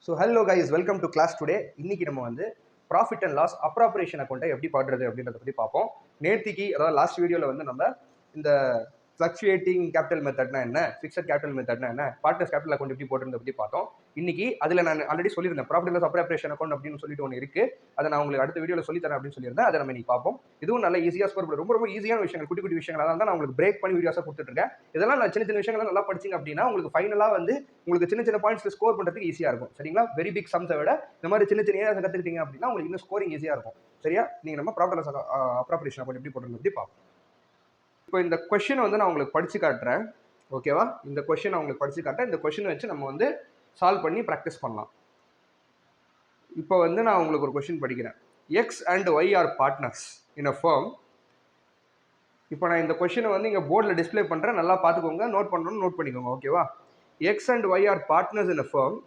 So hello guys, welcome to class today. இன்னைக்கு நம்ம வந்து ப்ராஃபிட் அண்ட் லாஸ் அப்ராப்ரியேஷன் அக்கௌண்ட்டை எப்படி பாடுறது அப்படின்றத பற்றி பார்ப்போம். நேற்றுக்கு அதாவது லாஸ்ட் வீடியோவில் வந்து நம்ம இந்த ஃப்ளக்சுவேட்டிங் கேபிட்டல் மெத்தட்னா என்ன, ஃபிக்ஸட் கேபிட்டல் மெத்தட்னா என்ன, பார்ட்னர்ஸ் கேபிட்டல் அக்கௌண்ட் எப்படி போடுறத பற்றி பார்த்தோம். இன்னைக்கு அதில் நான் ஆல்ரெடி சொல்லியிருந்தேன், profit and loss appropriation account அப்படின்னு சொல்லிட்டு ஒன்று இருக்கு. அதை நான் உங்களுக்கு அடுத்த வீடியோவில் சொல்லித்தரேன் அப்படின்னு சொல்லியிருந்தேன். அதை நம்ம இன்னைக்கு பார்ப்போம். இதுவும் நல்ல ஈஸியாக ஸ்கோர் பண்ணுறது, ரொம்ப ஈஸியான விஷயங்கள், குட்டி குட்டி விஷயங்கள். அதான் நான் உங்களுக்கு பிரேக் பண்ணி வீடியோஸாக கொடுத்துட்ருக்கேன். இதெல்லாம் நான் சின்ன சின்ன விஷயங்கள் நல்லா படிச்சிங்க அப்படின்னா உங்களுக்கு ஃபைனலாக வந்து உங்களுக்கு சின்ன சின்ன பாயிண்ட்ஸ் ஸ்கோர் பண்ணுறதுக்கு ஈஸியாக இருக்கும். சரிங்களா? வெரி பிக் சம்ஸை விட இந்த மாதிரி சின்ன சின்ன ஏரியாஸ் கற்றுக்கிட்டீங்க அப்படின்னா உங்களுக்கு இன்னும் ஸ்கோரிங் ஈஸியாக இருக்கும். சரியா? நீங்கள் நம்ம profit and loss appropriation account எப்படி போடுறது எப்படி பார்ப்போம். இப்போ இந்த கொஸ்டின் வந்து நான் உங்களுக்கு படிச்சு காட்டுறேன். ஓகேவா? இந்த கொஸ்டின் நான் உங்களுக்கு படிச்சு காட்டுறேன். இந்த கொஸ்டின் வச்சு நம்ம வந்து சால்வ் பண்ணி ப்ராக்டிஸ் பண்ணலாம். இப்போ வந்து நான் உங்களுக்கு ஒரு கொஸ்டின் படிக்கிறேன். X and Y are partners in a firm. இப்போ நான் இந்த கொஸ்டினை வந்து இங்கே போர்டில் டிஸ்பிளே பண்ணுறேன், நல்லா பார்த்துக்கோங்க. நோட் பண்ணணும்னு நோட் பண்ணிக்கோங்க. ஓகேவா? X and Y are partners in a firm.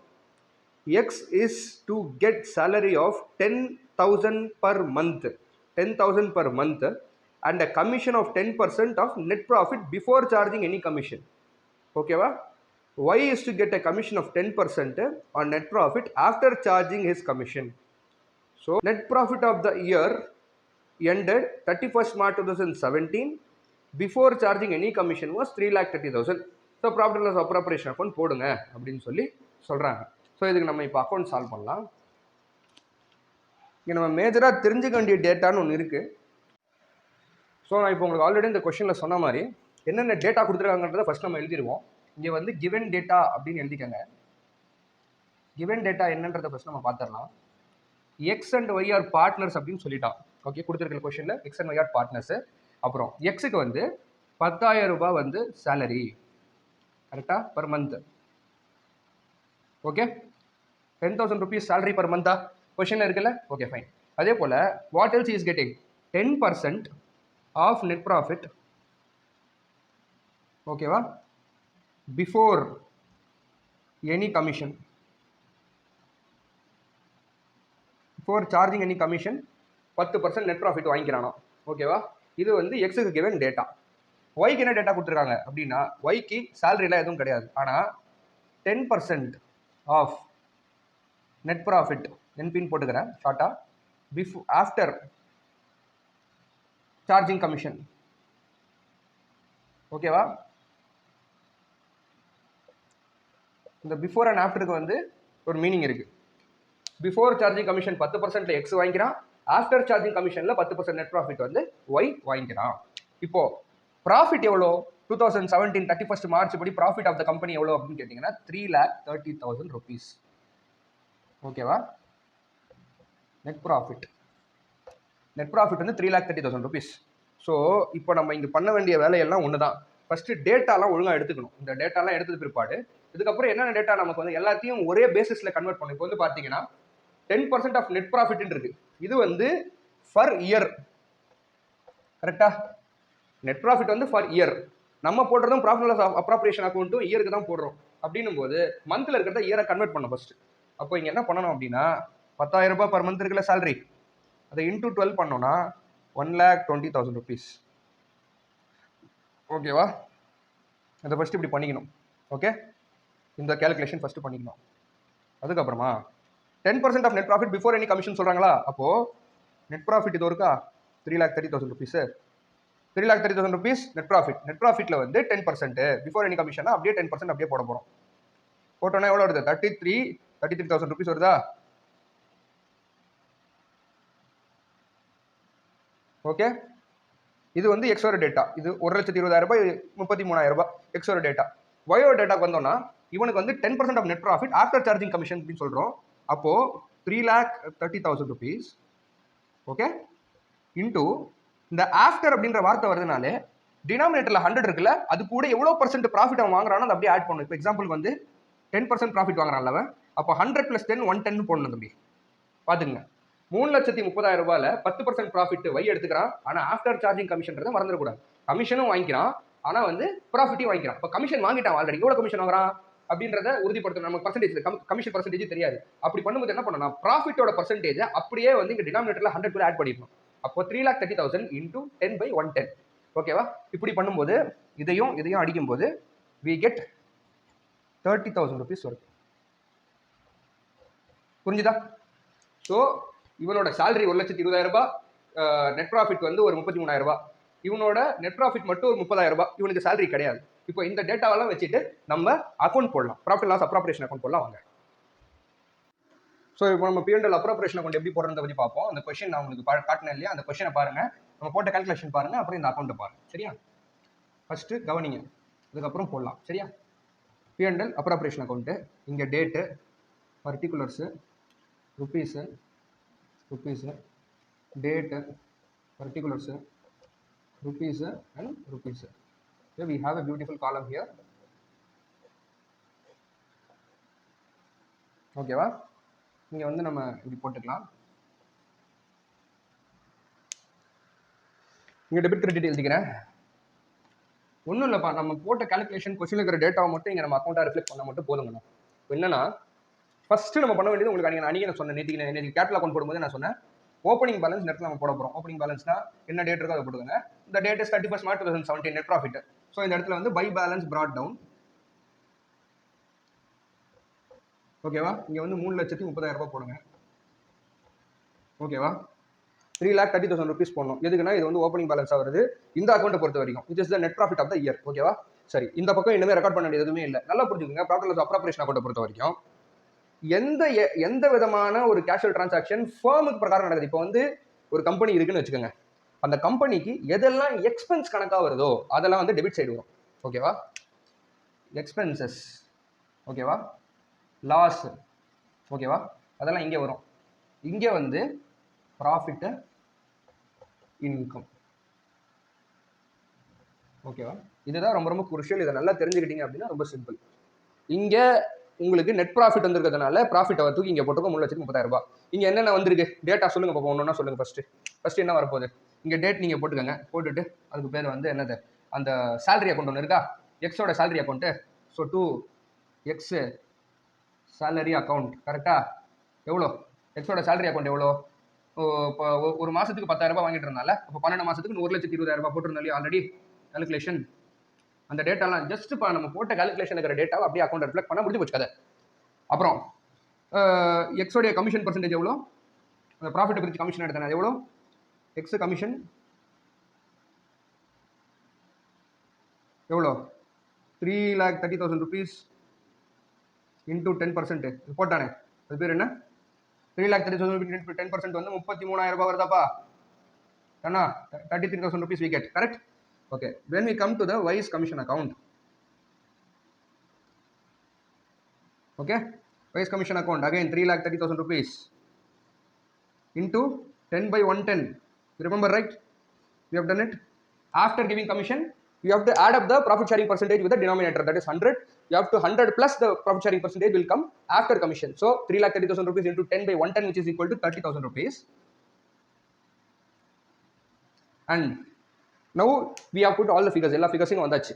X is to get salary of 10,000 per month, 10,000 per month, and a commission of 10% of net profit before charging any commission. ஓகேவா? Y is to get a commission of 10% on net profit after charging his commission. So net profit of the year ended 31st March 2017 before charging any commission was 3,30,000. So profit and loss appropriation account போடுங்க அப்படின்னு சொல்லி சொல்கிறாங்க. So இதுக்கு நம்ம இப்போ account solve பண்ணலாம். இங்கே நம்ம மேஜராக தெரிஞ்சுக்க வேண்டிய டேட்டான்னு ஒன்று இருக்குது. ஸோ நான் இப்போ உங்களுக்கு ஆல்ரெடி இந்த கொஸ்டினில் சொன்ன மாதிரி என்னென்ன டேட்டா கொடுத்துருக்காங்கன்றதை ஃபஸ்ட் நம்ம எழுதிடுவோம். இங்கே வந்து கிவன் டேட்டா அப்படின்னு எழுதிக்கங்க. கிவன் டேட்டா என்னன்றதை ஃபஸ்ட் நம்ம பார்த்துடலாம். X and Y are partners அப்படின்னு சொல்லிட்டான். ஓகே, கொடுத்துருக்க கொஸ்டினில் X and Y are partners. அப்புறம் எக்ஸுக்கு வந்து 10,000 ரூபாய் வந்து சேலரி, கரெக்டாக, per month. Okay, 10,000 rupees salary per month கொஸ்டின்ல இருக்குல்ல? Okay, fine. அதே போல் what else is getting 10% of net profit. ஓகேவா? Before any commission, before charging any commission 10% net profit வாங்கிக்கிறானோ. ஓகேவா? இது வந்து எக்ஸுக்கு கிவன் டேட்டா. ஒய்க்கு என்ன டேட்டா கொடுத்துருக்காங்க அப்படின்னா, ஒய்க்கு சேலரிலாம் எதுவும் கிடையாது, ஆனால் 10% ஆஃப் நெட் ப்ராஃபிட், என்பின்னு போட்டுக்கிறேன் ஷார்ட்டாக, பிஃபோர் ஆஃப்டர் சார்ஜிங் கமிஷன். ஓகேவா? இந்த பிஃபோர் அண்ட் ஆஃப்டருக்கு வந்து ஒரு மீனிங் இருக்குது. பிஃபோர் சார்ஜிங் கமிஷன் 10% எக்ஸ் வாங்கிக்கிறான், ஆஃப்டர் சார்ஜிங் கமிஷனில் 10% நெட் ப்ராஃபிட் வந்து ஒய் வாங்கிக்கிறான். இப்போது ப்ராஃபிட் எவ்வளோ? 2017 31st March படி ப்ராஃபிட் ஆஃப் த கம்பெனி எவ்வளோ அப்படின்னு கேட்டிங்கன்னா 3,30,000 rupees. ஓகேவா? நெட் ப்ராஃபிட் வந்து 3,30,000 rupees. ஸோ இப்போ நம்ம இங்கே பண்ண வேண்டிய வேலையெல்லாம் ஒன்று தான். ஃபஸ்ட்டு டேட்டாலாம் ஒழுங்காக எடுத்துக்கணும். இந்த டேட்டாலாம் எடுத்தது பிற்பாடு இதுக்கப்புறம் என்னென்ன டேட்டா நமக்கு வந்து எல்லாத்தையும் ஒரே பேசிஸில் கன்வெர்ட் பண்ணணும். இப்போ வந்து பார்த்தீங்கன்னா 10% ஆஃப் நெட் ப்ராஃபிட்னு இருக்கு. இது வந்து ஃபர் இயர், கரெக்டாக? நெட் ப்ராஃபிட் வந்து ஃபார் இயர். நம்ம போடுறதும் ப்ராஃபிட் அண்ட் லாஸ் அப்ராப்ரியேஷன் அக்கௌண்ட்டும் இயருக்கு தான் போடுறோம். அப்படின்னும் போது மந்த்தில் இருக்கிறத இயரை கன்வெர்ட் பண்ணணும் ஃபஸ்ட்டு. அப்போ இங்கே என்ன பண்ணணும் அப்படின்னா, 10,000 ரூபாய் பர் மந்த் இருக்குல்ல சேலரி, அதை இன்டூ 12 பண்ணோன்னா 1,20,000 rupees. ஓகேவா? அதை ஃபஸ்ட்டு இப்படி பண்ணிக்கணும். ஓகே, இந்த கேல்குலேஷன் ஃபஸ்ட்டு பண்ணிக்கணும். அதுக்கப்புறமா 10% of net profit before any commission சொல்கிறாங்களா? அப்போது நெட் ப்ராஃபிட் இது இருக்கா, 3,30,000 rupees. 3,30,000 rupees net profit. நெட் ப்ராஃபிட்டில் வந்து 10% பிஃபோர் எனி கமிஷனா அப்படியே 10% அப்படியே போட போகிறோம். போட்டோன்னா எவ்வளோ வருது? 33,000 rupees வருதா? ஓகே, இது வந்து எக்ஸோட டேட்டா. இது 1,20,000 ரூபாய், 33,000 ரூபாய் எக்ஸோட டேட்டா. ஒயோட டேட்டாக்கு வந்தோம்னா இவனுக்கு வந்து 10% of net profit after charging commission அப்படின்னு சொல்கிறோம். அப்போது 3,30,000 rupees. ஓகே, இன்டூ இந்த ஆஃப்டர் அப்படின்ற வார்த்தை வருதுனாலே டினாமினேட்டரில் 100 இருக்குல்ல, அது கூட எவ்வளோ % ப்ராஃபிட் அவன் வாங்குறானோ அதை அப்படியே ஆட் பண்ணணும். இப்போ எக்ஸாம்பிள் வந்து 10% ப்ராஃபிட் வாங்குறான்ல அவன், அப்போ 100 + 10 110 போடணும் தம்பி. பார்த்துங்க, 3,30,000 ரூபாயில் 10% ப்ராஃபிட் வை எடுத்துக்கிறான், ஆனால் ஆஃப்டர் சார்ஜிங் கமிஷன்றதை மறந்துடக்கூடாது. கமிஷனும் வாங்கிக்கிறான், ஆனால் வந்து ப்ராஃபிட்டையும் வாங்கிக்கிறான். இப்போ கமிஷன் வாங்கிட்டான் ஆல்ரெடி, எவ்வளோ கமிஷன் வாங்குறான் அப்படின்றத உறுதிப்படுத்தணும். நமக்கு பர்சன்டேஜ், கமிஷன் பர்சன்டேஜ் தெரியாது. அப்படி பண்ணும்போது என்ன பண்ணணும், ப்ராஃபிட்டோட பர்சன்டேஜ் அப்படியே வந்து இங்கே டினாமினேட்டரில் 100 கூட ஆட் பண்ணிடணும். அப்போ 3,30,000 இன்டூ 10/110. ஓகேவா? இப்படி பண்ணும்போது இதையும் அடிக்கும்போது we get 30,000 rupees வரும். புரிஞ்சுதா? ஸோ இவனோட சேலரி 1,20,000 ரூபாய், நெட் ப்ராஃபிட் வந்து ஒரு 33,000 ரூபாய். இவனோட நெட் ப்ராஃபிட் மட்டும் ஒரு 30,000 ரூபாய். இவனுக்கு சேலரி கிடையாது. இப்போ இந்த டேட்டாவெல்லாம் வச்சுட்டு நம்ம அக்கௌண்ட் போடலாம், ப்ராஃபிட் லாஸ் அப்ராப்ரியேஷன் அக்கௌண்ட் போடலாம் வாங்க. ஸோ இப்போ நம்ம P&L அப்ராப்ரியேஷன் அக்கௌண்ட் எப்படி போடுறத பற்றி பார்ப்போம். அந்த கொஸ்டின் நான் உங்களுக்கு காட்டினேன் இல்லையா, அந்த கொஸ்டினை பாருங்க, நம்ம போட்ட கால்குலேஷன் பாருங்க, அப்புறம் இந்த அக்கௌண்ட்டை பாருங்க. சரியா? ஃபர்ஸ்ட் கவனிங்க, அதுக்கப்புறம் போடலாம். சரியா? P&L அப்ராப்ரியேஷன் அக்கௌண்ட்டு, இங்கே date, particulars, rupees, date, particulars, rupees and rupees. So we have a beautiful column here. ஓகேவா? இங்கே வந்து நம்ம இப்படி போட்டுக்கலாம். இங்கே டெபிட் கிரெடிட் எழுதிக்கிறேன். ஒன்றும் இல்லைப்பா, நம்ம போட்ட கால்குலேஷன் கொஸ்டின் இருக்கிற டேட்டாவை மட்டும் இங்கே நம்ம அக்கௌண்ட்டாக ரிஃப்ளெக்ட் பண்ண மட்டும் போதுங்கண்ணா. இப்போ என்னன்னா, ஃபர்ஸ்ட் நம்ம பண்ண வேண்டியது உங்களுக்கு அன்றைக்கி நான் சொன்னேன், நேற்று கேபிட்டல் அக்கௌண்ட் போடும்போது நான் சொன்னேன், ஓப்பனிங் பேலன்ஸ் நெட் நம்ம போட போகிறோம். ஓப்பனிங் பேலன்ஸ்னா என்ன டேட் இருக்கோ அதை போடுங்க. இந்த date is 31st March 2017 net profit. So இந்த இடத்துல வந்து பை பேலன்ஸ் brought down. ஓகேவா? இங்கே வந்து 3,30,000 ரூபாய் போடுங்க. ஓகேவா? 3,30,000 rupees போடணும். எதுக்குன்னா இது வந்து ஓப்பனிங் பேலன்ஸாக வருது இந்த அக்கௌண்ட்டை பொறுத்த வரைக்கும். It is the net profit of the year. ஓகேவா? சரி, இந்த பக்கம் இனிமேல் ரெக்கார்ட் பண்ண வேண்டியது எதுவுமே இல்லை. நல்லா புரிஞ்சுக்கோங்க, ப்ராஃபிட் லாஸ் அப்ராப்ரியேஷன் அக்கௌண்ட்டை பொறுத்த வரைக்கும் எந்த விதமான ஒரு கேஷுவல் டிரான்சாக்ஷன் ஃபர்முக்கு பிரகாரம் நடக்குது. இப்போ வந்து ஒரு கம்பெனி இருக்குன்னு வச்சுக்கோங்க, அந்த கம்பெனிக்கு எதெல்லாம் எக்ஸ்பென்ஸ் கணக்காக வருதோ அதெல்லாம் வந்து டெபிட் சைடு வரும். ஓகேவா? எக்ஸ்பென்சஸ், ஓகேவா, லாஸ், ஓகேவா, அதெல்லாம் இங்கே வரும். இங்கே வந்து ப்ராஃபிட்டு, இன்கம். ஓகேவா? இதுதான் ரொம்ப ரொம்ப குருஷியல். இதை நல்லா தெரிஞ்சுக்கிட்டீங்க அப்படின்னா ரொம்ப சிம்பிள். இங்கே உங்களுக்கு நெட் ப்ராஃபிட் வந்திருக்கிறதுனால ப்ராஃபிட்டை தூக்கி இங்கே போட்டுக்கோ 3,30,000 ரூபாய். இங்கே என்னென்ன வந்திருக்கு டேட்டா சொல்லுங்க பார்ப்போம். ஒன்றா சொல்லுங்க. ஃபர்ஸ்ட் என்ன வரப்போகுது? இங்கே டேட் நீங்கள் போட்டுக்கோங்க. போட்டுட்டு அதுக்கு பேர் வந்து என்னது, அந்த சேலரி அக்கௌண்ட் ஒன்று இருக்கா, எக்ஸோட salary account. So 2x salary account. கரெக்டாக? எவ்வளோ எக்ஸோட சேலரி அக்கௌண்ட் எவ்வளோ? இப்போ ஒரு மாதத்துக்கு 10,000 ரூபாய் வாங்கிட்டு இருந்தால, இப்போ 12 மாதத்துக்கு 1,20,000 ரூபாய் போட்டிருந்தோம் இல்லையா ஆல்ரெடி கால்குலேஷன். அந்த டேட்டாலாம் ஜஸ்ட் இப்போ நம்ம போட்ட கால்குலேஷன் இருக்கிற டேட்டாவை அப்படியே அக்கௌண்ட் ரிஃப்ளெக்ட் பண்ண முடிஞ்சு போச்சு கதை. அப்புறம் எக்ஸோடைய கமிஷன் பர்சன்டேஜ் எவ்வளோ, அந்த ப்ராஃபிட்டை பிரித்து கமிஷன் எடுத்தேன் எவ்வளோ, எக்ஸ் கமிஷன் எவ்வளோ, 3,30,000 rupees இன்டூ 10% போட்டானே, அது பேர் என்ன, 3,30,000 rupees 10% வந்து 33,000 ரூபாய் வருதாப்பா அண்ணா, 33,000 rupees we get, correct? Okay, when we come to the wise commission account, okay, wise commission account again 3,30,000 rupees into 10/110. You remember, right? We have done it. After giving commission, you have to add up the profit sharing percentage with the denominator, that is 100. You have to 100 plus the profit sharing percentage will come after commission. So 3,30,000 rupees into 10/110, which is equal to 30,000 rupees. And now we have put all the figures, எல்லா figures வந்தாச்சு.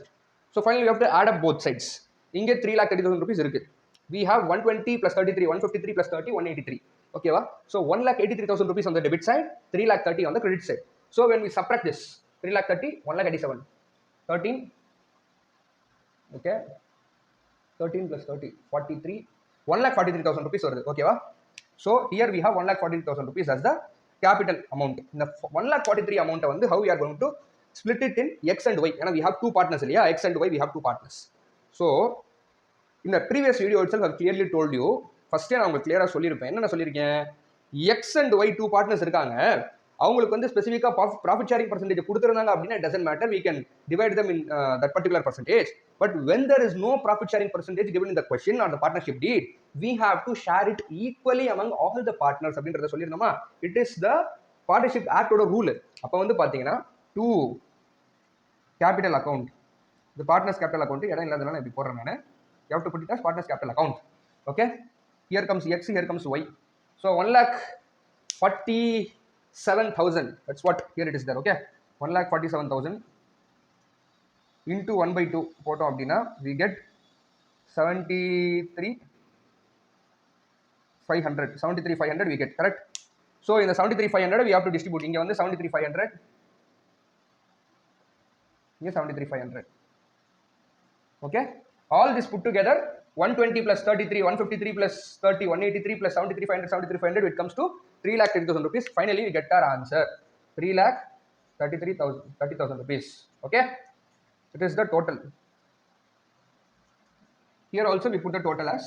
So finally we have to add up both sides. இங்கே 3,30,000 rupees இருக்கு. We have 120 plus 33, 153 plus 30, 183. ஓகேவா? So 1,83,000 rupees on the debit side, 3,30,000 on the credit side. So when we subtract this, 3,30,000, 1,87,000, 13, okay, 13 plus 30, 43, 1,43,000 rupees வருது. ஓகேவா? So here we have 1,43,000 rupees as the capital amount. இந்த 1,43,000 amount வந்து how we are going to split it in X and Y. ஏன்னா we have two partners இல்லையா, X and Y we have two partners. So in the previous video itself I have clearly told you, ஃபர்ஸ்டே நான் உங்களுக்கு கிளியராக சொல்லியிருப்பேன். என்ன சொல்லியிருக்கேன், X and Y two partners இருக்காங்க, அவங்களுக்கு வந்து ஸ்பெசிஃபிக்காக ப்ராஃபிட் ஷேரிங் பர்சன்டேஜ் கொடுத்துருந்தாங்க அப்படின்னா it doesn't matter, we can divide them in that particular percentage. But when there is no profit sharing percentage given in the question or the partnership deed, we have to share it equally among all the partners அப்படின்றத சொல்லியிருந்தோமா. It is the partnership ஆக்டோட rule. அப்போ வந்து பார்த்தீங்கன்னா to capital account, இந்த partners capital account இடம் இல்லாதனால இப்படி போடுறேன் நான். You have to put it as partners capital account. Okay, here comes X, here comes Y. So 1,47,000, that's what here it is there. Okay, 1,47,000 into 1/2 போட்டோம் அப்படின்னா we get 73,500 we get, correct? So in the 73,500 we have to distribute. இங்க வந்து 73,500, இங்க 73,500. Okay, all this put together 120 plus 33, 153 plus 30, 183 plus 73, 500, 73, 500, it comes to 3,30,000 rupees. Finally, we get our answer. 3,33,000 rupees. Okay? It is the total. Here also we put the total as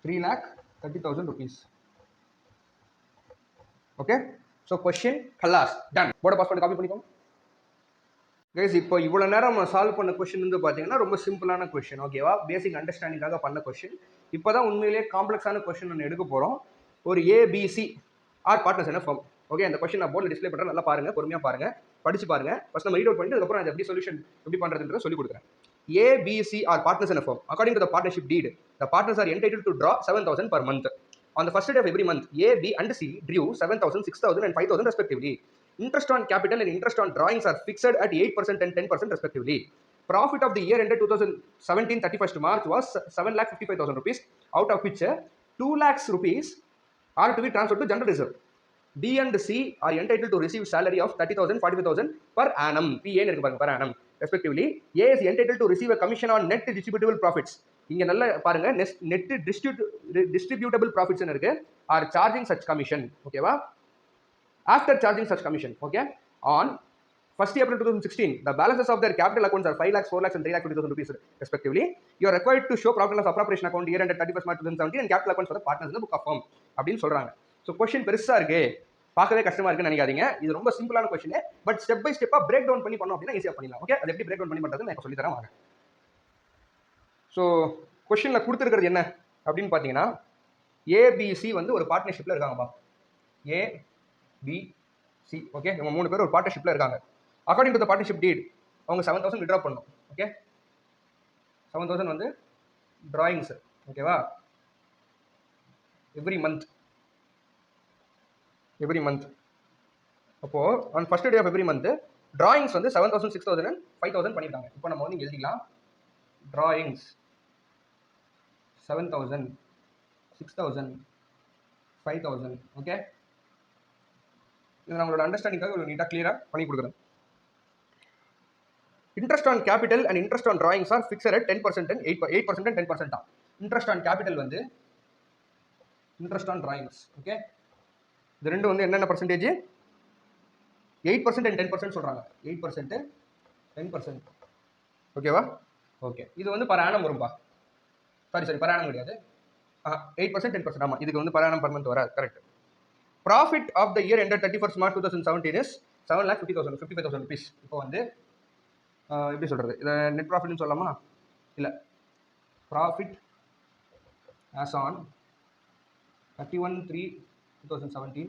3,30,000 rupees. Okay? So question, khalas, done. Board pass பண்ணி copy பண்ணிக்கோங்க. Guys இப்போ இவ்வளோ நேரம் நம்ம solve பண்ண question வந்து பார்த்தீங்கன்னா ரொம்ப சிம்பிளான கொஸ்டின், ஓகேவா? பேசிக் அண்டர்ஸ்டாண்டிங்காக பண்ண கொஸ்டின். இப்போ தான் உண்மையிலேயே காம்ப்ளெக்ஸான கொஸ்டின் ஒன்று எடுக்க போகிறோம். ஒரு ஏபிசி ஆர் பார்ட்னர்ஸ் என்ன ஃபார்ம். ஓகே, அந்த கொஸ்டின் நான் போர்டில் டிஸ்பிளே பண்ணுறேன், நல்லா பாருங்கள், பொறுமையாக பாருங்கள், படிச்சு பாருங்கள். ஃபர்ஸ்ட் நம்ம ரீட் அவுட் பண்ணிட்டு அதுக்கப்புறம் அது எப்படி சொல்யூஷன் எப்படி பண்ணுறதுன்றத சொல்லி கொடுக்குறேன். ஏபிசி ஆர் பார்ட்னர்ஸ் என்ன firm. According to the partnership deed, the partners are entitled to draw 7,000 per month. On the first day of every month, A, B and C drew 7,000, 6,000 and 5,000 respectively. Interest on capital and interest on drawings are fixed at 8% and 10% respectively. Profit of the year ended 2017 31st March was 7,55,000 rupees, out of which 2 lakhs rupees are to be transferred to general reserve. B and C are entitled to receive salary of 30,000, 45,000 per annum. PA per annum respectively. A is entitled to receive a commission on net distributable profits. இங்க நல்ல பாருங்க, net distributable profits இருக்கு, are charging such commission. ஓகேவா? After charging such commission, okay, on 1st April 2016, the balances of their capital accounts are 5 lakhs, 4 lakhs and 3,50,000 rupees respectively. You are required to show profit and loss appropriation account year ended 31st March 2017 and capital accounts for the partners in the book of firm அப்படின்னு சொல்றாங்க. So question பெருசா இருக்கு, பார்க்கவே கஷ்டமா இருக்குன்னு நினைக்காதீங்க. இது ரொம்ப சிம்பிளான கொஸ்டின், பட் ஸ்டெப் பை ஸ்டெப்பா பிரேக் டவுன் பண்ணி பண்ணோம் அப்படின்னா ஈஸியா பண்ணிடலாம். ஓகே, அது எப்படி பிரேக் டவுன் பண்ணி பண்றதுன்னு நான் சொல்லி தரேன் வாங்க. ஸோ கொஸ்டின்ல கொடுத்துருக்கிறது என்ன அப்படின்னு பார்த்தீங்கன்னா, ஏபிசி வந்து ஒரு பார்ட்னர்ஷிப்ல இருக்காங்கப்பா. ஏ பி சி, ஓகே, இவங்க 3 பேர் ஒரு பார்ட்னர்ஷிப்ல இருக்காங்க. According to the partnership deed அவங்க 7,000 வித்ட்ரா பண்ணணும். ஓகே, 7,000 வந்து டிராயிங்ஸ், ஓகேவா? Every month. அப்போ on first day of every month drawings வந்து 7,000, 6,000 and 5,000 பண்ணிருக்காங்க. இப்போ நம்ம வந்து எழுதிக்கலாம், டிராயிங்ஸ் 7,000, 6,000, 5,000. ஓகே, இது நம்மளோட அண்டர்ஸ்டாண்டிங்காக ஒரு நீட்டாக கிளியராக பண்ணி கொடுக்குறேன். Interest on capital and interest on drawings are fixed at 10% and 8% and 10% தான். இன்ட்ரெஸ்ட் ஆன் கேபிட்டல் வந்து இன்ட்ரெஸ்ட் ஆன் டிராயிங்ஸ், ஓகே, இது ரெண்டும் வந்து என்னென்ன பர்சன்டேஜ்? 8% and 10% சொல்றாங்க. 8%, 10%, ஓகேவா? ஓகே, இது வந்து பர் ஆனம் வரும்பா. சாரி பர் ஆனம் கிடையாது, 8%, 10%. ஆமா, இதுக்கு வந்து பர் ஆனம் பர் மந்த் வராது. Correct. Profit of the year ended 31st March 2017 is 7,50,000, 55,000 rupees. இப்போ வந்து எப்படி சொல்றது, இதை நெட் ப்ராஃபிட்னு சொல்லலாமா? இல்லை, ப்ராஃபிட் ஆஸ் ஆன் 31/3/2017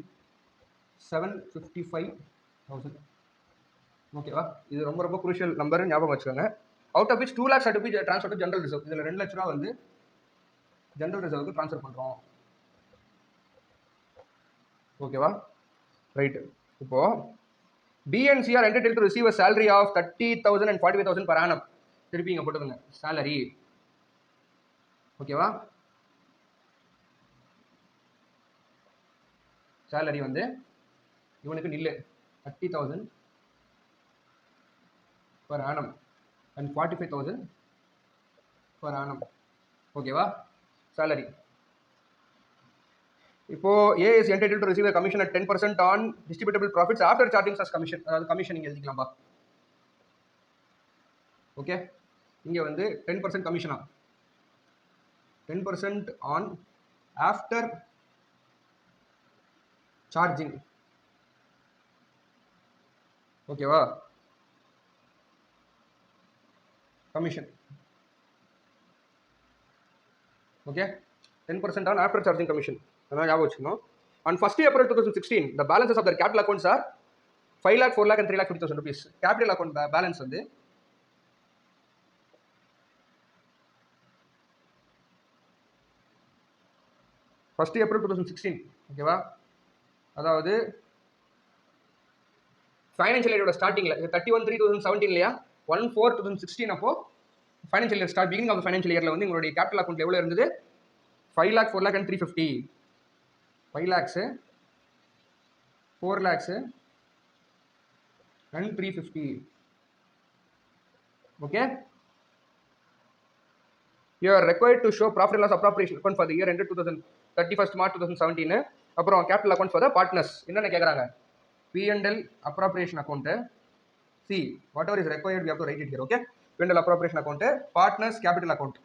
755,000. ஓகேவா? இது ரொம்ப ரொம்ப குரூஷியல் நம்பர், ஞாபகம் வச்சுக்கோங்க. Out of which 2 lakhs to be transferred to general reserve. இதில் 2 லட்ச ரூபா வந்து ஜெனரல் ரிசர்வுக்கு ட்ரான்ஸ்ஃபர் பண்ணுறோம். ஓகேவா? ரைட்டு. இப்போ B and C are entitled to receive a salary of 30,000 and 45,000 per annum. திருப்பி இங்க போட்டுருங்க salary. ஓகேவா? salary வந்து இவனுக்கு நில்லு 30,000 per annum and 45,000 per annum. ஓகேவா? salary. இப்போ A is entitled to receive a commission at 10% on distributable profits after charging such commission. அதாவது கமிஷன் நீங்க எழுதிக்கலாம்பா. ஓகே, இங்க வந்து 10% கமிஷனா, 10% on after charging. ஓகேவா? Commission. Okay, 10% on after charging commission. அதான் ஞாபகம் வச்சுக்கணும். On 1st April 2016, the balances of their capital accounts are 5 lakh, 4 lakh and 3,50,000 rupees. Capital account balance வந்து First April 2016. ஓகேவா? அதாவது ஃபைனான்சியல் இயரோட ஸ்டார்டிங்ல 31/3/2017 இல்லையா, 1/4/2016 அப்போ financial year start, beginning of financial இயர்ல வந்து உங்களுடைய கேபிட்டல் அக்கௌண்ட் எவ்வளவு இருந்தது? 5 lakh, 4 lakh and 350. 5 lakhs, 4 lakhs and 350. Okay, you are required to show profit and loss appropriation account for the year ended 31st March 2017. அப்புறம் capital account for the partners. என்னென்ன கேட்குறாங்க? P&L appropriation account. See, whatever is required, we have to write it here, okay? P&L appropriation account, partners capital account.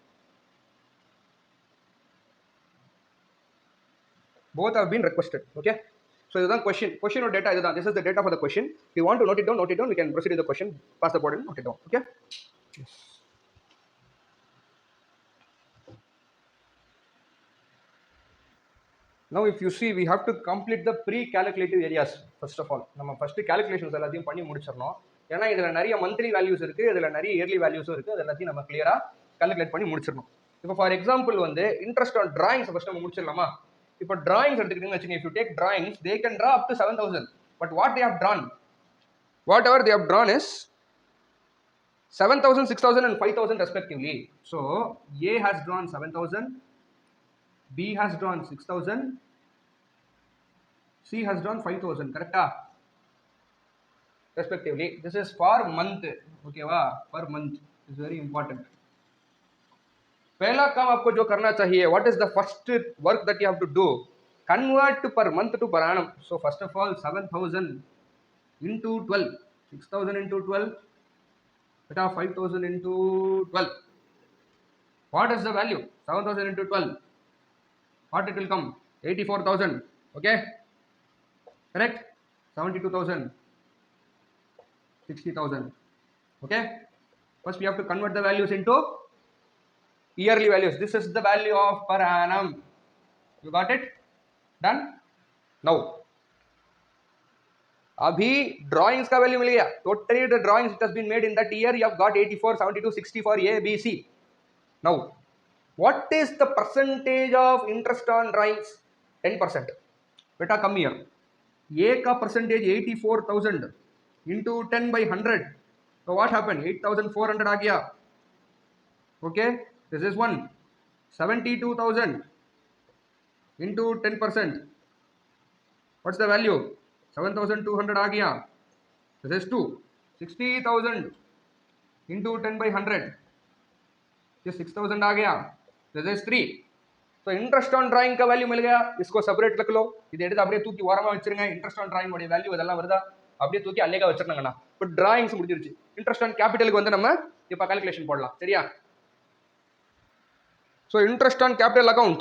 Both have been requested, okay? So this is the question or data. This is the data for the question. If you want to note it down, we can proceed with the question, pass the board and note it down, okay? Yes. Now if you see, we have to complete the pre-calculative areas first of all. நம்ம first calculations எல்லாத்தையும் பண்ணி முடிச்சிரணும். ஏன்னா இதுல நிறைய monthly values இருக்கு, இதுல நிறைய yearly values இருக்கு. அது எல்லாத்தையும் நம்ம clear-ஆ calculate பண்ணி முடிச்சிரணும். இப்போ for example வந்து interest on drawings first நம்ம முடிச்சிரலாமா? இப்போ drawings எடுத்துக்கிட்டீங்கன்னு வச்சுங்க, if you take drawings, they can draw up to 7,000. But what they have drawn, whatever they have drawn is 7,000, 6,000 and 5,000 respectively. So A has drawn 7,000, B has drawn 6,000, C has drawn 5,000, correct? Respectively. This is for month, okay va? Per month is very important. पहला काम आपको जो करना चाहिए, what is the first work that you have to do? Convert per month to per annum. So first of all 7,000 into 12, 6,000 into 12, beta 5,000 into 12. What is the value? 7,000 into 12. What it will come? 84,000. Okay? Correct? 72,000. 60,000. Okay? First we have to convert the values into yearly values. This is the value of per annum. You got it? Done? Now अभी drawings का value मिल गया. Totally the drawings it has been made in that year, you have got 84, 72, 60 for A, B, C. Now what is the percentage of interest on drawings? 10%. बेटा come here. A का percentage 84,000 into 10 by 100. So what happened? 8,400 आ गया. Okay, this is one. 72,000 into 10%. What's the value? 7,200 आ गया. This is 2. 60,000 into 10 by 100. This 6,000 आ गया. This is 3. So interest on drawing का value मिल गया. इसको separate रख लो. इधर इधर அப்படியே தூக்கி ஓரமா வச்சிருங்க. interest on drawing உடைய value இதெல்லாம் வருதா? அப்படியே தூக்கி அலேகா வச்சிருங்கண்ணா. இப்போ drawings முடிஞ்சிருச்சு. interest on capitalக்கு வந்து நம்ம இப்போ calculation போடலாம். சரியா? So interest on capital account.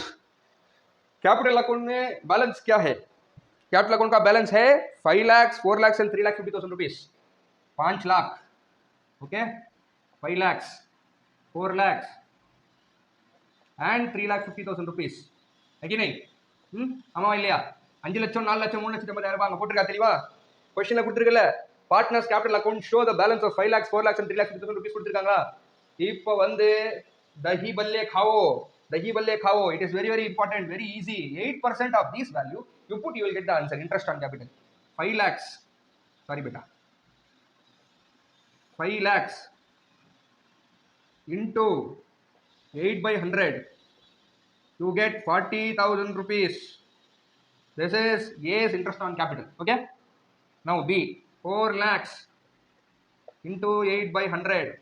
Capital account में balance क्या है? Capital account का balance है 5 lakhs, 4 lakhs and 3,50,000 rupees. 5 lakh. Okay? 5 lakhs, 4 lakhs and 3,50,000 rupees. है कि नहीं? ஆமா இல்லையா? 5 லட்சம் 4 லட்சம் 3 லட்சம் 50,000 அங்க போட்டுருக்கா தெளிவா? क्वेश्चनல கொடுத்திருக்கல. Partners capital account show the balance of 5 lakhs, 4 lakhs and 3,50,000 rupees கொடுத்திருக்காங்க. இப்போ வந்து दही बल्ले खाओ, दही बल्ले खाओ. It is very very important, very easy. 8% of this value you put, you will get the answer. Interest on capital 5 lakhs. Sorry beta. 5 lakhs into 8 by 100. You get 40,000 rupees. This is A's interest on capital. Okay. Now B 4 lakhs into 8 by 100.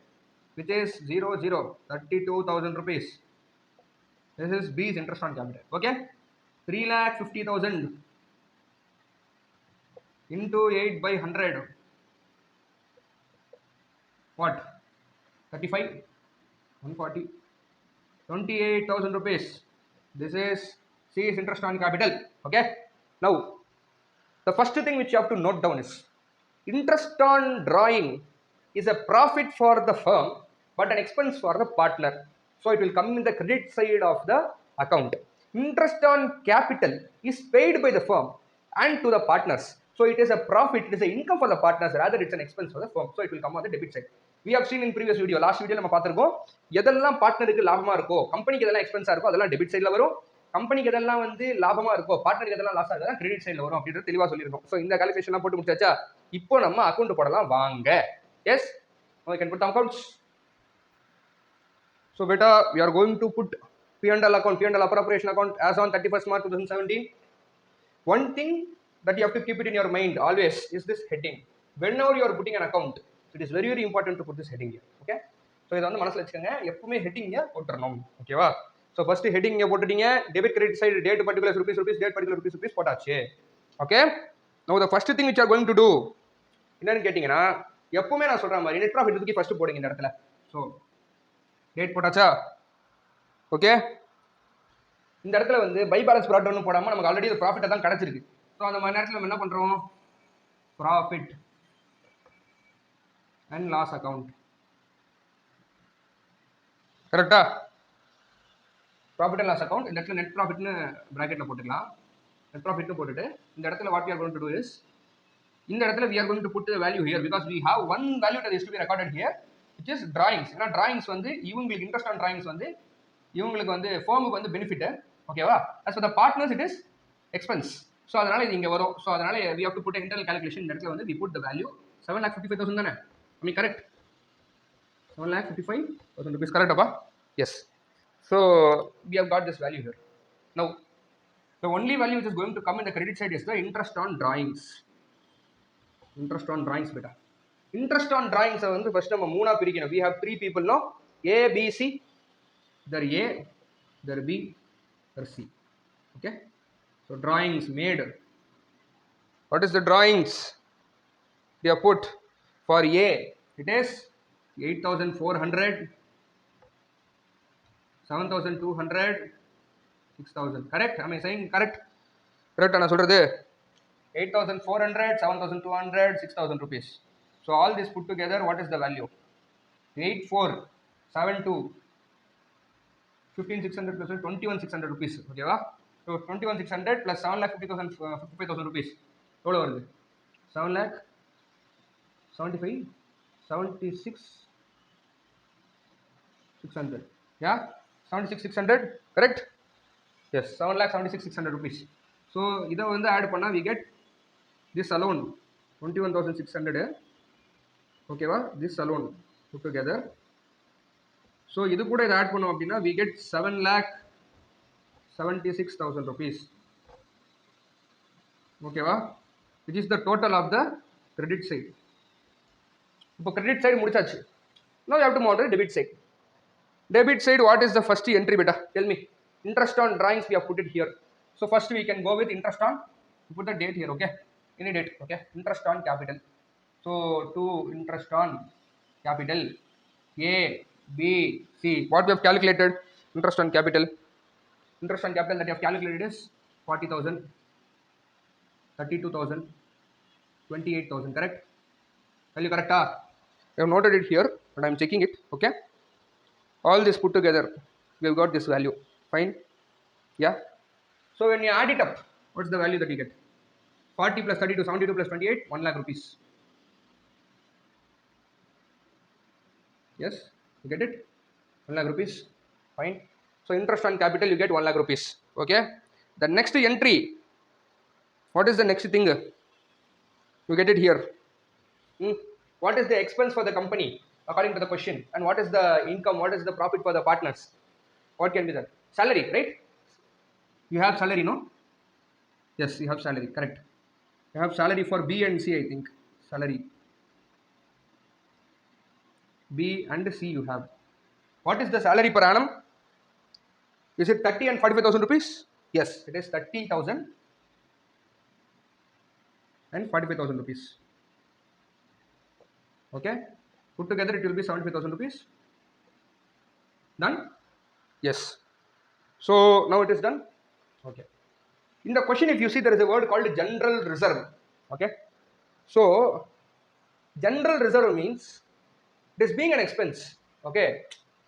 Which is 32,000 rupees. This is B's interest on capital. Okay, 3,50,000 into 8 by 100. What? 35, 140, 28,000 rupees. This is C's interest on capital. Okay. Now, the first thing which you have to note down is interest on drawing is a profit for the firm but an expense for the partner. So it will come in the credit side of the account. Interest on capital is paid by the firm and to the partners. So it is a profit, it is an income for the partners, rather it's an expense for the firm. So it will come on the debit side. We have seen in previous video, last video நம்ம பார்த்திருக்கோம், எதெல்லாம் பார்ட்னருக்கு லாபமா இருக்கோ, கம்பெனிக்கு எதெல்லாம் எக்ஸ்பென்ஸா இருக்கோ அதெல்லாம் debit சைடுல வரும். கம்பெனிக்கு எதெல்லாம் வந்து லாபமா இருக்கோ, பார்ட்னருக்கு எதெல்லாம் லாஸா இருக்கோ கிரெடிட் சைடுல வரும் அப்படின்றது தெளிவா சொல்லியிருக்கோம். ஸோ இந்த கால்குலேஷன்லாம் போட்டு முடிச்சாச்சா? இப்போ நம்ம அக்கௌண்ட் போடலாம் வாங்க. Yes, now you can put the accounts. So beta, we are going to put P&L account, P&L appropriation account as on 31st March 2017. One thing that you have to keep it in your mind always is this heading. Whenever you are putting an account, it is very very important to put this heading here. Okay. So இதை வந்து மனசில் வச்சுக்கோங்க, எப்பவுமே ஹெட்டிங்க போட்டுறணும். ஓகேவா? So first heading போட்டுட்டீங்க, debit credit side date particular rupees date particular rupees போட்டாச்சு. Okay, no the first thing which are going to do என்னன்னு கேட்டீங்கன்னா, எப்பவுமே நான் சொல்ற மாதிரி நெட் ப்ராஃபிட் தூக்கி ஃபர்ஸ்ட் போடுங்க இந்த இடத்துல. ஸோ டேட் போட்டாச்சா? ஓகே, இந்த இடத்துல வந்து பை பேலன்ஸ் ப்ராட் டவுன் போடாம நமக்கு ஆல்ரெடி ப்ராஃபிட்டை தான் கிடைச்சிருக்கு. ஸோ அந்த மாதிரி நேரத்தில் நம்ம என்ன பண்றோம், ப்ராஃபிட் அண்ட் லாஸ் அக்கவுண்ட். கரெக்டா? ப்ராஃபிட் அண்ட் லாஸ் அக்கவுண்ட் இந்த இடத்துல நெட் ப்ராஃபிட்னு பிராக்கெட்ல போட்டுக்கலாம். நெட் ப்ராஃபிட்னு போட்டுட்டு இந்த இடத்துல what we are going to do is, இந்த இடத்துல we are going to put the value here because we have one value that is to be recorded here which is drawings. ஏன்னா drawings வந்து இவங்களுக்கு interest on drawings வந்து இவங்களுக்கு வந்து ஃபர்முக்கு வந்து benefit. ஓகேவா? as for the partners it is expense. So அதனால இது இங்கே வரும். ஸோ அதனால we have to put an internal calculation. இந்த இடத்துல வந்து we put the value 7,55,000 தானே? I mean correct, 7,55,000 rupees. correct அப்பா? yes. So we have got this value here. Now the only value which is going to come in the credit side is the interest on drawings. Interest on drawings beta. Interest on drawings வந்து first நம்ம மூணா பிரிக்கணும். We have 3 people now, A, B, C. There A, there B, there C. Okay, so drawings made. What is the drawings they have put for A? It is 8,400, 7,200, 6,000. correct? Am I saying correct? correct நான் சொல்றது? 8,400, 7,200, 6,000 rupees. So all this put together, what is the value? 8,472, 15,600 plus 21,600 rupees. Okay va? So 21,600 plus 7,55,000 rupees. எவ்வளோ வருது? 7,75, 76,600. Yeah, 76,600. correct? yes, 7,76,600 rupees. So இதை வந்து add பண்ணா we get this alone 21,600. ஓகேவா? this alone put together. so இது கூட இதை add பண்ணோம் அப்படின்னா we get 7,76,000 rupees. ஓகேவா? which is the total of the credit side. இப்போ credit side முடிச்சாச்சு. now you have to move on to debit side. debit side, what is the first entry beta? tell me. interest on drawings we have put it here. so first we can go with interest on, put the date here. okay, any date. okay, interest on capital. so to interest on capital A, B, C. what we have calculated? interest on capital. interest on capital that you have calculated is 40,000, 32,000, 28,000. correct? value correct? I have noted it here but I am checking it. okay, all this put together we have got this value. fine. yeah, so when you add it up, what's the value that you get? 40 plus 32, 72 plus 28, 1 lakh rupees. yes, you get it? 1 lakh rupees. fine. so interest on capital you get 1 lakh rupees. okay, the next entry, what is the next thing? you get it here. what is the expense for the company according to the question, and what is the income, what is the profit for the partners? what can be that? salary, right? you have salary, no? yes, you have salary. correct. you have salary for B and C. I think salary B and C you have. what is the salary per annum? is it 30 and 45,000 rupees? yes, it is 30,000 and 45,000 rupees. okay, put together it will be 75,000 rupees. done? yes. so now it is done. okay, in the question if you see there is a word called general reserve. okay, so general reserve means it is being an expense. okay,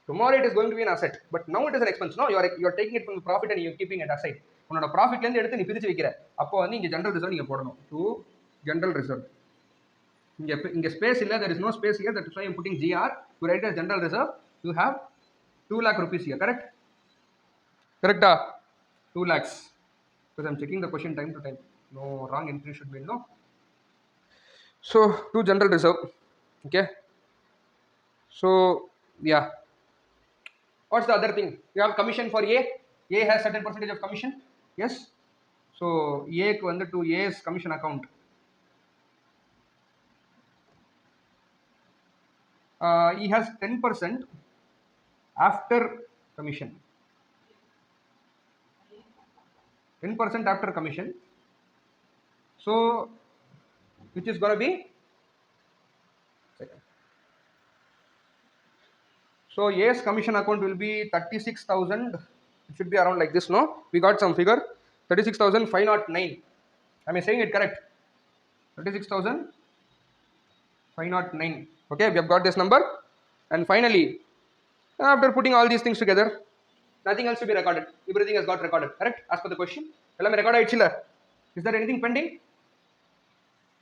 tomorrow it is going to be an asset but now it is an expense. no, you are taking it from the profit and you are keeping it aside. உன்னோட ப்ராஃபிட்ல இருந்து எடுத்து நீ பிரிச்சு வைக்கிற. அப்போ வந்து இங்க general reserve நீங்க போடணும். to general reserve. இங்க ஸ்பேஸ் இல்ல, there is no space here, that is why I am putting GR. to write as general reserve you have 2 lakh rupees here. correct? correct? 2 lakhs. because I am checking the question time to time. no wrong entry should be no. so to general reserve. okay, so yeah, what's the other thing? you have commission for A. A has certain percentage of commission. yes, so A க்கு வந்து to A's commission account. he has 10% after commission. 10% after commission. So, which is going to be, so A's commission account will be 36,000. It should be around like this, no? We got some figure 36,509. Am I saying it correct? 36,509. Okay, we have got this number. And finally, after putting all these things together, nothing else to be recorded. Everything has got recorded. Correct? As per the question. Is there anything pending?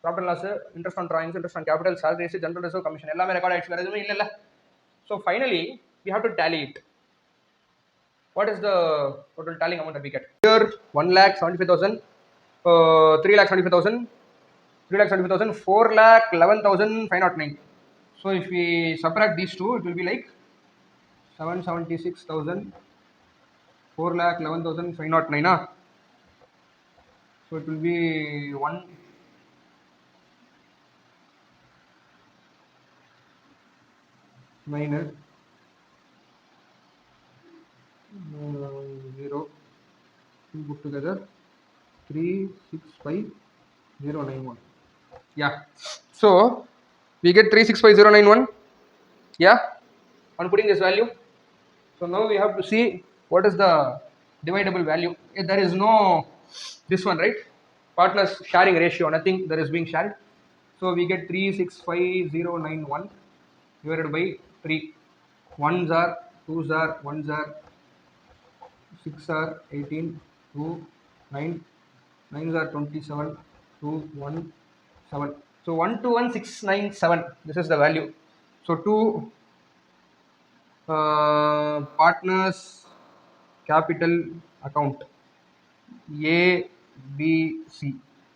Profit and loss, interest on drawings, interest on capital, salary, general reserve, commission. So finally, we have to tally it. What is the total tallying amount that we get? Here, 1,75,000, 3,75,000, 3,75,000, 4,11,509. So if we subtract these two, it will be like 776,000, 4,11,509. So it will be 1 minus 0, put together 365,091. Yeah. So we get 365,091. Yeah. On putting this value. So now we have to see what is the dividable value. There is no this one, right? Partners sharing ratio, nothing that is being shared. So we get 365,091 divided by 3. 1s are, 2s are, 1s are, 6 are 18, 2, 9, 9s are 27, 2, 1, 7. So 121,697. This is the value. So two partners capital account A, B, C.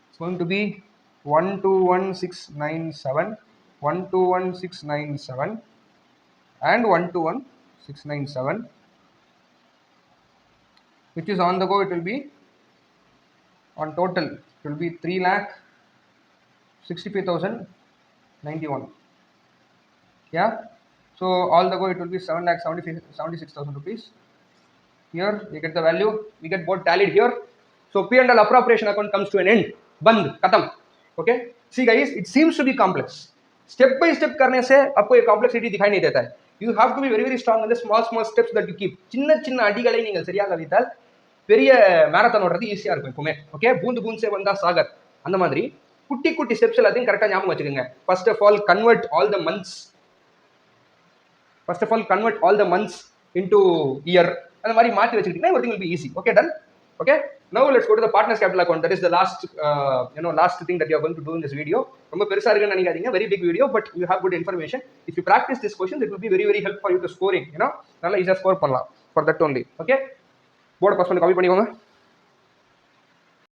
It's going to be 121,697, 121,697, and 121,697. Which is on the go, it will be on total, it will be 3,65,091. Yeah. So all the go, it will be 7,76,000 rupees. Here we get the value, we get both tallied here. So P&L appropriation account comes to an end. Band, khatam. Okay. See guys, it seems to be complex. Step by step करने से आपको ये complexity दिखाई नहीं देता है. You have to be very very strong in the small steps that you keep. சின்ன சின்ன அடிகளை நீங்கள் சரியாக வைத்தால் பெரிய மேரத்தான் ஓடுறது ஈஸியா இருக்கும் எப்பவுமே. ஓகே, பூந்து பூந்து வந்தா சாகர் அந்த மாதிரி குட்டி குட்டி ஸ்டெப்ஸ் எல்லாத்தையும் கரெக்டா ஞாபகம் வச்சுக்கோங்க. First of all convert all the months into year. அந்த மாதிரி மாற்றி வச்சுக்கிட்டீங்கன்னா everything will be easy. Okay, done. Okay, now let's go to the partners capital account. That is the last last thing that you are going to do in this video. ரொம்ப பெருசா இருக்குன்னு நினைக்காதீங்க, very big video, but you have good information. If you practice this question, it will be very very helpful for you to scoring. நல்லா ஈஸியா score பண்ணலாம். For that only. Okay, board pause பண்ணி copy பண்ணிக்கோங்க.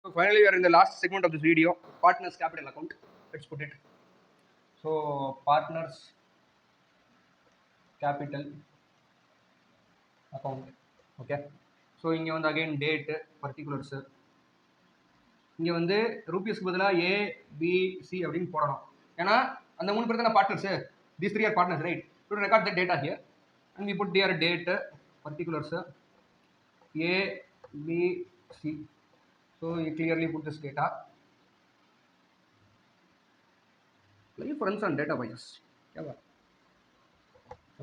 So finally we are in the last segment of this video, partners capital account. Let's put it. So partners capital account. Okay, so இங்க வந்து again date, particulars. இங்க வந்து ரூபீஸ்க்கு பதிலா A, B, C அப்படின்னு போடணும். ஏன்னா அந்த மூணு பேர் தான் partners. These three are partners, right? To record the data here, and we put their date, particulars, A, B, C. So you clearly put this data. Like runs on data bias.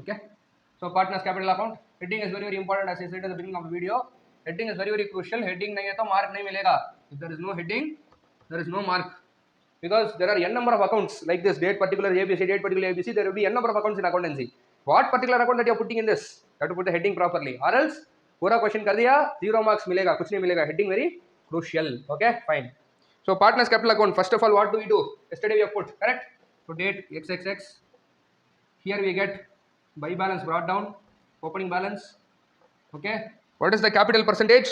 Okay. So partners capital account. Heading is very very important, as I said at the beginning of the video. Heading is very very crucial. Heading नहीं है तो mark नहीं मिलेगा. If there is no heading, there is no mark. Because there are n number of accounts like this, date particular ABC, date particular ABC. There will be n number of accounts in accountancy. What particular account that you are putting in this? You have to put the heading properly. Or else पूरा question कर दिया, 0 marks मिलेगा, कुछ नहीं मिलेगा. Heading very crucial. Okay, fine. So partners capital account. First of all, what do we do? Yesterday we have put, correct? So date XXX. Here we get buy balance brought down, opening balance. Okay, what is the capital percentage?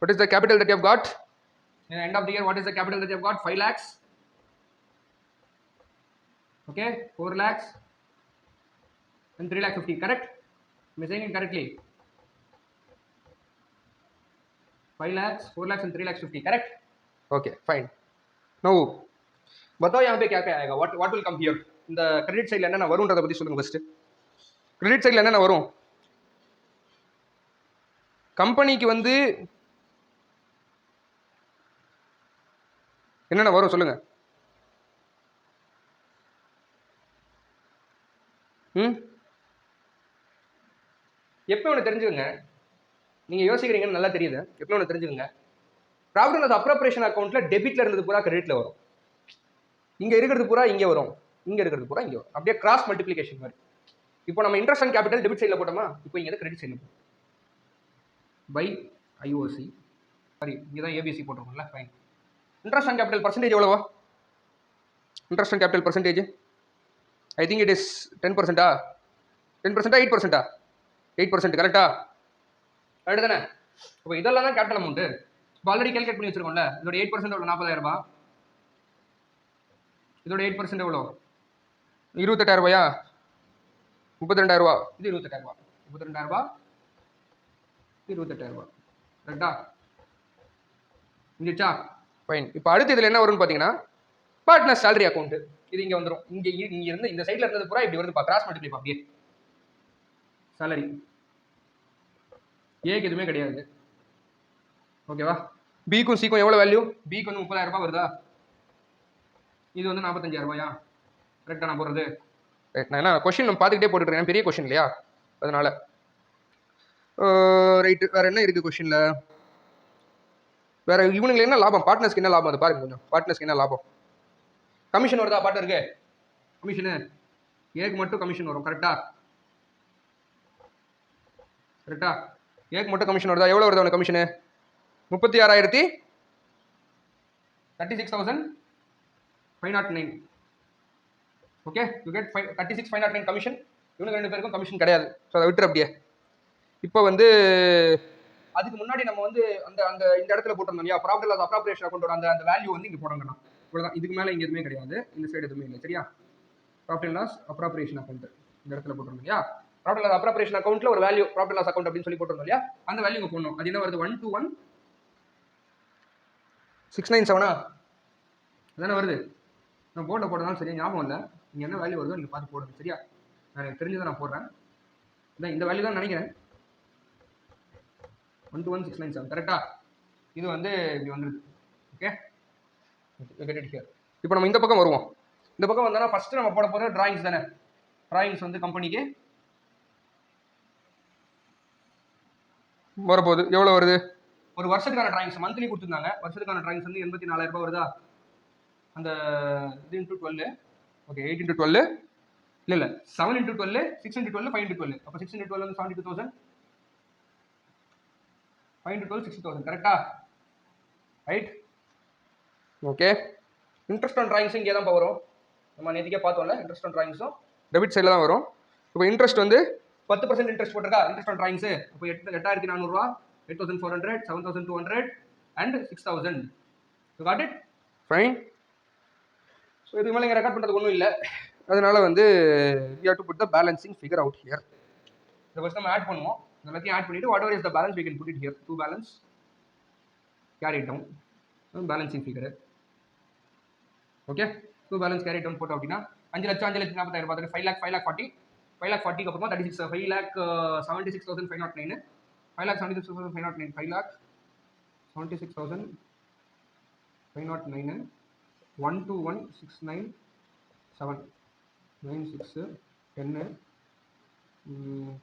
What is the capital that you have got? In the end of the year, what is the capital that you have got? 5 lakhs. Okay, 4 lakhs and 3 lakh 50. Correct? Am I saying it correctly? 5 lakhs, 4 lakhs and 3 lakhs 50. Correct? Okay, fine. Now, बताओ यहाँ पे क्या क्या आएगा? What will come here? இந்த credit சைடில் என்னென்ன வரும்ன்றதை பற்றி சொல்லுங்கள் ஃபஸ்ட்டு. கிரெடிட் சைடில் என்னென்ன வரும்? கம்பெனிக்கு வந்து என்னென்ன வரும் சொல்லுங்க. எப்போ ஒன்று தெரிஞ்சுக்கங்க, நீங்கள் யோசிக்கிறீங்கன்னு நல்லா தெரியுது. எப்போ ஒன்று தெரிஞ்சுக்கங்க, ப்ராஃபிட் அண்ட் லாஸ் அப்ராப்ரியேஷன் அக்கௌண்ட்டில் டெபிட்டில் இருந்தது பூரா கிரெடிட்டில் வரும். இங்கே இருக்கிறது பூரா இங்கே வரும், இங்கே இருக்கிறது பூரா இங்கே வரும். அப்படியே கிராஸ் மல்டிப்ளிகேஷன் மாதிரி. இப்போ நம்ம இன்ட்ரெஸ்ட் அண்ட் கேபிட்டல் டெபிட் சைடில் போட்டோமா, இப்போ இங்கே கிரெடிட் சைடில் போட்டோம். பை ஐஓசி, சாரி இங்கே தான் ஏபிசி போட்டிருக்கோம்ல, fine. Interest and capital percentage எவ்வளவா? Interest and capital percentage I think it is 10%. 10%, 8%? 8% கரெக்டா? கரெக்டு தானே? இப்போ இதெல்லாம் தான் கேபிட்டல் அமௌண்ட்டு. இப்போ ஆல்ரெடி கேல்குலேட் பண்ணி வச்சிருக்கோம்ல. இதோட 8% எவ்வளோ? 40,000 ரூபாய். இதோட 8% எவ்வளோ? 28,000 ரூபாயா? 32,000 ரூபா. இது 28,000 ரூபா. 32,000 ரூபா, 28,000 ரூபா. கரெக்டா? இங்கேச்சா? ஃபைன். இப்போ அடுத்து இதில் என்ன வரும்னு பார்த்தீங்கன்னா, பார்ட்னர் சேலரி அக்கௌண்ட். இது இங்கே வந்துடும். இங்கே இருந்து இந்த சைடில் இருந்தது பூரா இப்படி வருதுப்பா, கிராஸ் மல்டிப்ளை அப்படியே. சேலரி ஏக்கு எதுவுமே கிடையாது, ஓகேவா? பிக்கும் சிக்கும் எவ்வளோ வேல்யூ? பிக்கு வந்து 30,000 ரூபாய் வருதா? இது வந்து 45,000 ரூபாயா? கரெக்டாக நான் போடுறது? ரைட். நான் என்ன கொஸ்டின் நம்ம பார்த்துக்கிட்டே போட்டுருக்கேன், பெரிய கொஸ்டின் இல்லையா, அதனால. ரைட்டு. வேறு என்ன இருக்குது கொஸ்டினில்? வேறு இவனுங்களுக்கு என்ன லாபம்? பார்ட்னர்ஸ்க்கு என்ன லாபம்? அது பாருங்க கொஞ்சம். பார்ட்னர்ஸ்க்கு என்ன லாபம்? கமிஷன் வருதா பார்ட்னருக்கு? கமிஷனு ஏக்கு மட்டும் கமிஷன் வரும், கரெக்டா? கரெக்டா? ஏக்கு மட்டும் கமிஷன் வருதா? எவ்வளோ வருது அவனுக்கு commission? 36,509. Okay, you get 36,509 commission. இவனுக்கு 2 பேருக்கும் கமிஷன் கிடையாது. ஸோ அதை விட்டுரு அப்படியே. இப்போ வந்து அதுக்கு முன்னாடி நம்ம வந்து அந்த அந்த இந்த இடத்துல போட்டிருந்தோம் இல்லையா, ப்ராஃபிட் லாஸ் அப்ராப்ரியேஷன் அக்கௌண்டோட அந்த வேல்யூ வந்து இங்கே போடணும். இவ்வளோதான், இதுக்கு மேலே இங்கே எதுவுமே கிடையாது. இந்த சைடு எதுவுமே இல்லை, சரியா? ப்ராஃபிட் லாஸ் அப்ராப்ரியேஷன் அக்கௌண்ட் இந்த இடத்துல போட்டிருந்தோம் இல்லையா. ப்ராஃபிட் லாஸ் அப்ராப்ரியேஷன் அக்கௌண்ட்ல ஒரு வேல்யூ ப்ராஃபிட் லாஸ் அக்கௌண்ட் அப்படின்னு சொல்லி போட்டிருந்தோம் இல்லையா, அந்த வேல்யூ இங்கே போடணும். அது என்ன வருது? 121,697 அதானே வருது. நான் போர்டில் போட்டதாலும் சரியா ஞாபகம் இல்லை. நீங்கள் என்ன வேல்யூ வருதோ நீங்கள் பார்த்து போடுங்க, சரியா? நான் எனக்கு தெரிஞ்சதை நான் போடுறேன். இதான் இந்த வேல்யூ தான் நினைக்கிறேன், 121,697. கரெக்டா? இது வந்து இப்படி வந்துருது. ஓகே, இப்போ நம்ம இந்த பக்கம் வருவோம். இந்த பக்கம் வந்தோன்னா ஃபர்ஸ்ட் நம்ம போட போகிற டிராயிங்ஸ் தானே. டிராயிங்ஸ் வந்து கம்பெனிக்கு வரப்போகுது. எவ்வளோ வருது? ஒரு வருஷத்துக்கான டிராயிங்ஸ் மந்த்லி கொடுத்துருந்தாங்க. வருஷத்துக்கான டிராயிங்ஸ் வந்து 84,000 ரூபாய் வருதா? அந்த இது இன்டூ 12. ஓகே, 8 into 12 இல்லை 7 into 12, 6 into 12, 5 into 12. அப்போ 6 into 12 வந்து 72,000, 5 into 12 60,000. கரெக்டா? Right. Okay, interest on drawings இங்கே தான் வரும். நம்ம நேற்றுக்கே பார்த்தோம்ல, இன்ட்ரெஸ்ட் ஆன் டிராயிங்ஸும் டெபிட் சைடில் தான் வரும். இப்போ இன்ட்ரெஸ்ட் வந்து 10% இன்ட்ரெஸ்ட் போட்டிருக்கா இன்ட்ரெஸ்ட் ஆன் டிராயிங்ஸு. இப்போ 8,400 ரூபா, 8,400, 7,200 and 6,000. You got it? Fine. So இதுக்கு மேலே இங்கே ரெக்கார்ட் பண்ணுறது ஒன்றும் இல்லை. அதனால வந்து we have to put the balancing figure out here. இதை ஃபஸ்ட் நம்ம ஆட் பண்ணுவோம். எல்லாத்தையும் ஆட் பண்ணிவிட்டு whatever is the balance we can put it here. To balance carry down balancing figure. Okay, to balance carry down போட்டோம் அப்படின்னா 5,40,000 பார்த்துட்டு 5,40,000 5,40,000 அப்புறமா 5,76,509 5,76,509 5,76,509 121,697 9 6 10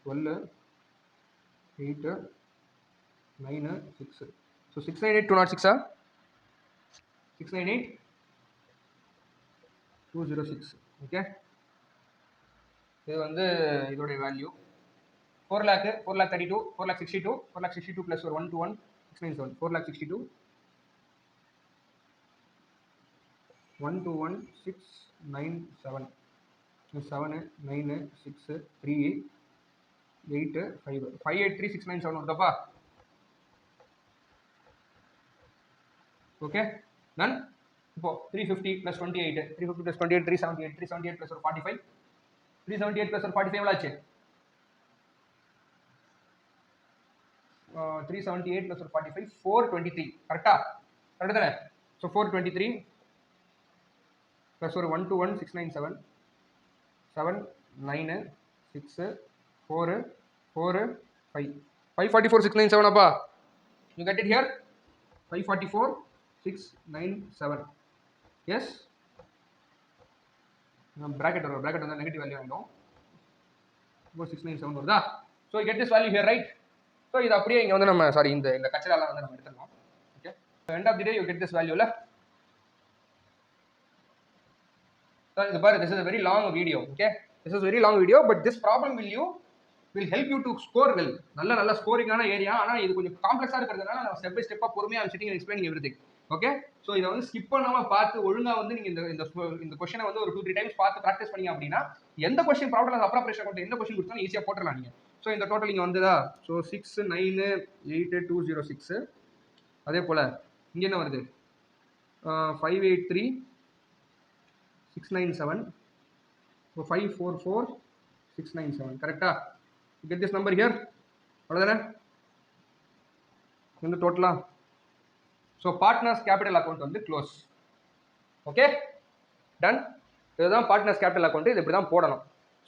12 8 9 6. So 698,206 698,206. Okay, இது வந்து இதோடைய வேல்யூ 4,32,000 4,62,000 4,62,000 ப்ளஸ் ஒரு 121,697 4,62,000 121,697 7 9 6 3 8 5 583,697 வருதப்பா. ஓகே, நான் இப்போ 350 + 28 350 + 28 378 378 + ஒரு 45 378 + ஒரு 45 எவ்வளோ ஆச்சு? 378 + ஒரு 45 423. கரெக்டா? கரெக்டு தானே? ஸோ 423 + ஒரு 121,697 7 9 6 4 4 5 544 697 அப்பா. You get it here? 544 697. Yes? Bracket வந்து நெகட்டிவ் வேல்யூ ஆகிடும். 697 வருதா? So you get this value here, right? So இது அப்படியே இங்கே வந்து நம்ம சாரி இந்த கச்சராலாம் வந்து நம்ம எடுத்துடலாம். Okay, end of the day you get this value ல. So this is a very long video. Okay, this is a very long video, but this problem will help you to score well. நல்ல ஸ்கோரிங்கான area. ஆனால் இது கொஞ்சம் காம்ப்ளெக்ஸாக இருக்கிறதுனால நான் step by ஸ்டெப்பாக பொறுமையாக I'm sitting and explaining everything. Okay, so இதை வந்து ஸ்கிப் பண்ணாமல் பார்த்து ஒழுங்காக வந்து நீங்கள் இந்த கொஸ்டினை வந்து ஒரு 2-3 டைம்ஸ் பார்த்து ப்ராக்டிஸ் பண்ணீங்க அப்படின்னா எந்த கொஸ்டின் ப்ராப்ளம் அப்ராப்ரேஷன் கொண்டு எந்த கொஸ்டின் கொடுத்தாலும் ஈஸியாக போட்டுடலாம் நீங்கள். ஸோ இந்த டோட்டல் இங்கே வந்ததா? ஸோ 6 9 8 206. அதே போல் இங்கே என்ன வருது? 583 697. 544 697. கரெக்டா? Get this number here. அவ்வளோதானே இந்த டோட்டலா? ஸோ பார்ட்னர்ஸ் கேபிட்டல் அக்கௌண்ட் வந்து க்ளோஸ். Okay, done. இதுதான் பார்ட்னர்ஸ் கேபிட்டல் அக்கௌண்ட். இது இப்படி தான் போடணும்.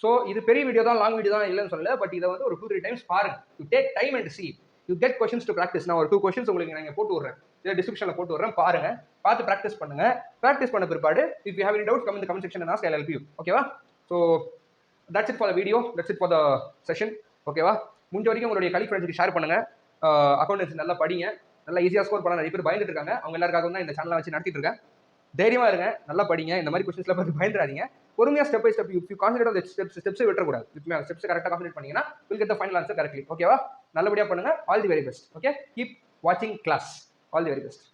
ஸோ இது பெரிய வீடியோ தான், லாங் வீடியோ தான் இல்லைன்னு சொல்லல. பட் இதை வந்து ஒரு 2-3 டைம்ஸ் பாருங்க. You take time and C. You get questions to practice. நான் ஒரு 2 கொஸ்டின்ஸ் உங்களுக்கு நான் போட்டு விட்றேன், இதை டிஸ்கிரிப்ஷனில் போட்டு விட்றேன், பாருங்க. பார்த்து ப்ராக்டிஸ் பண்ணுங்க. ப்ராக்டிஸ் பண்ண பிற்பாடு if you have any doubts come in the comment section and ask, I will help you. ஓகேவா? So that's it for the video, that's it for the session. ஓகேவா? முடிஞ்ச வரைக்கும் உங்களுடைய கலீக் ஃப்ரெண்ட்ஸ்க்கு ஷேர் பண்ணுங்க. அக்கௌண்டன்சி நல்லா படிங்க, நல்லா ஈஸியாக ஸ்கோர் பண்ண நிறைய பேர் பயந்துட்டு இருக்காங்க. அவங்க எல்லாருக்காக தான் இந்த சேனலை வச்சு நடத்திட்டு இருக்கேன். தைரியமா இருங்க, நல்லா படிங்க. இந்த மாதிரி கொஸ்டின்ஸ்ல பார்த்து பயந்துடாதீங்க. பொறுமையா step by step you concentrate on the steps விட்டுறக்கூடாது. ஸ்டெப்ஸ் கரெக்டாக கான்சென்ட்ரேட் பண்ணீங்கன்னா will get the final answer correctly. ஓகேவா? நல்லபடியா பண்ணுங்க. All the very best. Okay, keep வாட்சிங் class. All the very best.